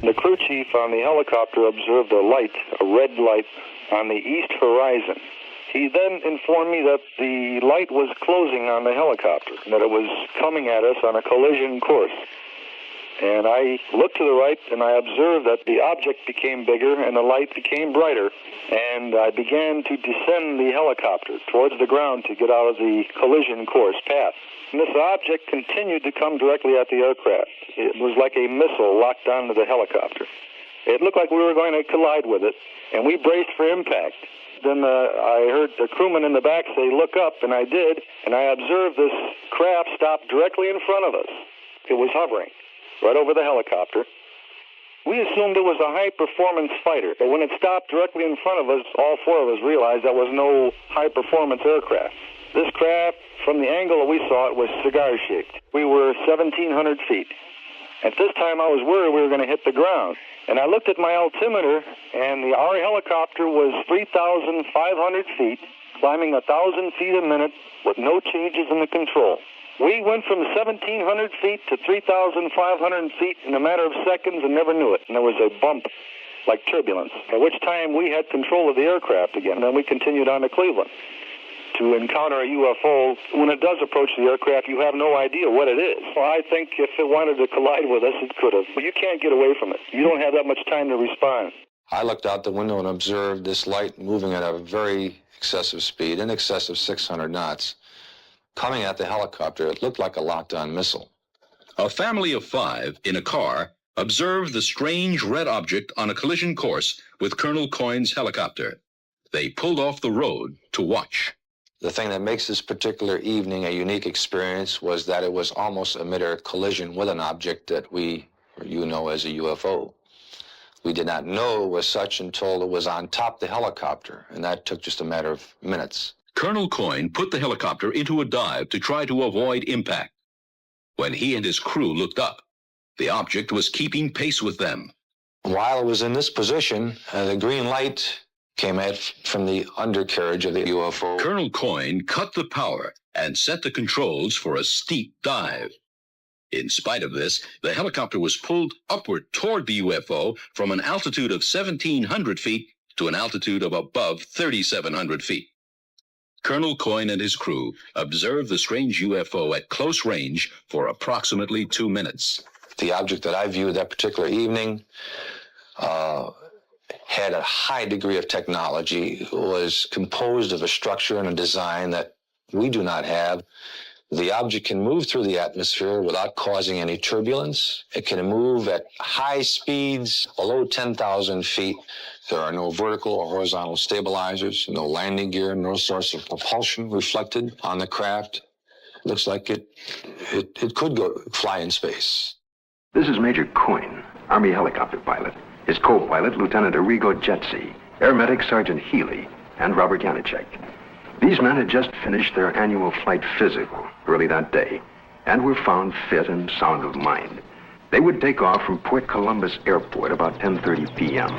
The crew chief on the helicopter observed a light, a red light, on the east horizon. He then informed me that the light was closing on the helicopter, that it was coming at us on a collision course. And I looked to the right, and I observed that the object became bigger and the light became brighter, and I began to descend the helicopter towards the ground to get out of the collision course path. And this object continued to come directly at the aircraft. It was like a missile locked onto the helicopter. It looked like we were going to collide with it, and we braced for impact. Then I heard the crewman in the back say, "Look up," and I did, and I observed this craft stop directly in front of us. It was hovering right over the helicopter. We assumed it was a high-performance fighter, but when it stopped directly in front of us, all four of us realized that was no high-performance aircraft. This craft, from the angle that we saw it, was cigar-shaped. We were 1,700 feet. At this time, I was worried we were going to hit the ground. And I looked at my altimeter, and our helicopter was 3,500 feet, climbing 1,000 feet a minute with no changes in the control. We went from 1,700 feet to 3,500 feet in a matter of seconds and never knew it. And there was a bump, like turbulence, at which time we had control of the aircraft again. And then we continued on to Cleveland. To encounter a UFO, when it does approach the aircraft, you have no idea what it is. Well, I think if it wanted to collide with us, it could have. But you can't get away from it. You don't have that much time to respond. I looked out the window and observed this light moving at a very excessive speed, in excess of 600 knots. Coming at the helicopter, it looked like a locked-on missile. A family of 5 in a car observed the strange red object on a collision course with Colonel Coyne's helicopter. They pulled off the road to watch. The thing that makes this particular evening a unique experience was that it was almost a mid-air collision with an object that you know as a UFO. We did not know it was such until it was on top of the helicopter, and that took just a matter of minutes. Colonel Coyne put the helicopter into a dive to try to avoid impact. When he and his crew looked up, the object was keeping pace with them. While it was in this position, the green light came out from the undercarriage of the UFO. Colonel Coyne cut the power and set the controls for a steep dive. In spite of this, the helicopter was pulled upward toward the UFO from an altitude of 1,700 feet to an altitude of above 3,700 feet. Colonel Coyne and his crew observed the strange UFO at close range for approximately 2 minutes. The object that I viewed that particular evening had a high degree of technology. It was composed of a structure and a design that we do not have. The object can move through the atmosphere without causing any turbulence. It can move at high speeds below 10,000 feet. There are no vertical or horizontal stabilizers, no landing gear, no source of propulsion reflected on the craft. It looks like it could fly in space. This is Major Coyne, Army helicopter pilot. His co-pilot, Lieutenant Arrigo Jetsi, Air Medic Sergeant Healy, and Robert Janicek. These men had just finished their annual flight physical early that day and were found fit and sound of mind. They would take off from Port Columbus Airport about 10:30 p.m.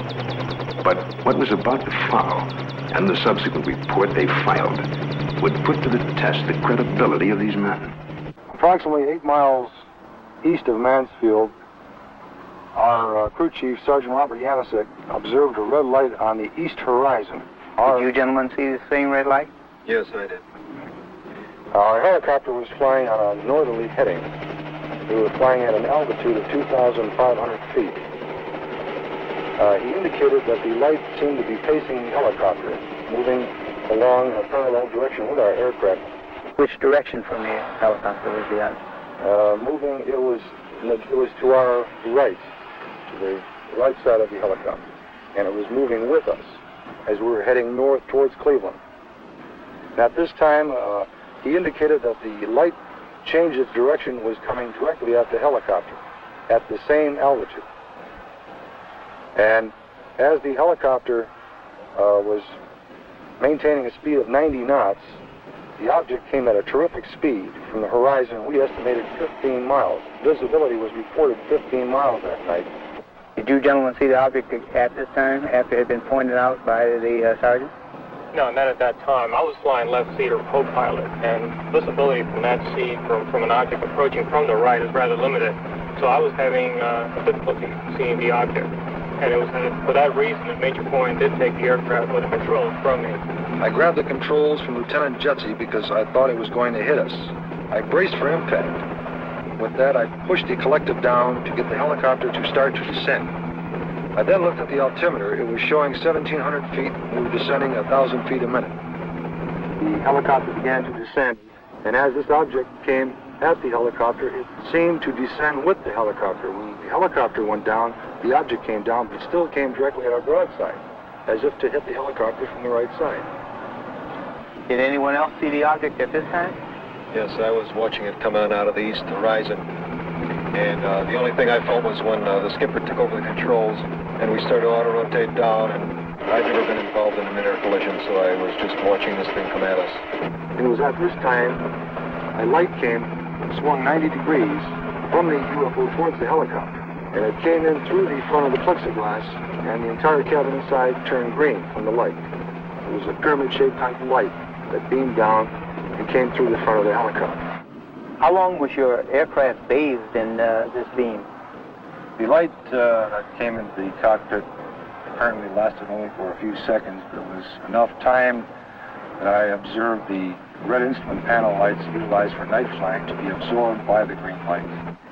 But what was about to follow and the subsequent report they filed would put to the test the credibility of these men. Approximately 8 miles east of Mansfield, our crew chief, Sergeant Robert Janicek, observed a red light on the east horizon. Did you gentlemen see the same red light? Yes, I did. Our helicopter was flying on a northerly heading. We were flying at an altitude of 2,500 feet. He indicated that the light seemed to be pacing the helicopter, moving along a parallel direction with our aircraft. Which direction from the helicopter was the other? Moving, it was to our right, to the right side of the helicopter, and it was moving with us as we were heading north towards Cleveland. At this time, he indicated that the light change its direction was coming directly at the helicopter at the same altitude. And as the helicopter was maintaining a speed of 90 knots, the object came at a terrific speed from the horizon. We estimated 15 miles. Visibility was reported 15 miles that night. Did you gentlemen see the object at this time, after it had been pointed out by the sergeant? No, not at that time. I was flying left seat or co-pilot, and visibility from that seat from an object approaching from the right is rather limited. so I was having difficulty seeing the object. And it was for that reason that Major Coyne did take the aircraft with the controls from me. I grabbed the controls from Lieutenant Jetsey because I thought it was going to hit us. I braced for impact. With that, I pushed the collective down to get the helicopter to start to descend. I then looked at the altimeter. It was showing 1,700 feet. We were descending 1,000 feet a minute. The helicopter began to descend, and as this object came at the helicopter, it seemed to descend with the helicopter. When the helicopter went down, the object came down, but still came directly at our broadside, as if to hit the helicopter from the right side. Did anyone else see the object at this time? Yes, I was watching it come on out of the east horizon, and the only thing I felt was when the skipper took over the controls, and we started to auto-rotate down, and I've never been involved in a mid-air collision, so I was just watching this thing come at us. And it was at this time a light came, swung 90 degrees from the UFO towards the helicopter. And it came in through the front of the plexiglass, and the entire cabin inside turned green from the light. It was a pyramid-shaped type of light that beamed down and came through the front of the helicopter. How long was your aircraft bathed in this beam? The light that came into the cockpit apparently lasted only for a few seconds, but it was enough time that I observed the red instrument panel lights utilized for night flying to be absorbed by the green light.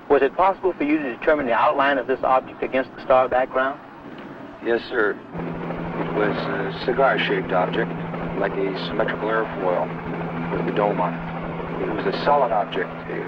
Was it possible for you to determine the outline of this object against the star background? Yes, sir. It was a cigar-shaped object, like a symmetrical airfoil with the dome on it. It was a solid object.